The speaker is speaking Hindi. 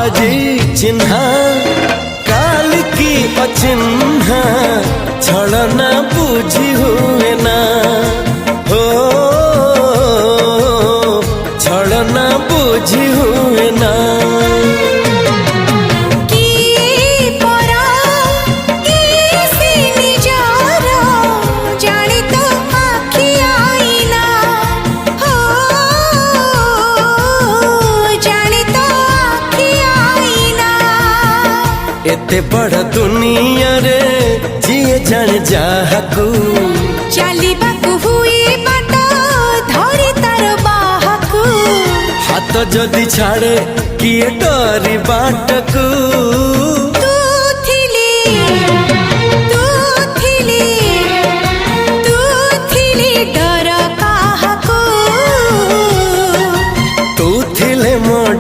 आजी चिन्हा काल की अचिन्हा छलना बुझी हुए ना हो छलना बुझी हुए ना एते बड़ दुनिया रे जिए जान जाहकू चलिबाकू हुई बाट धरी तार बाहकू हाथ जदि छाड़े किए डरी बाटकू तू थिली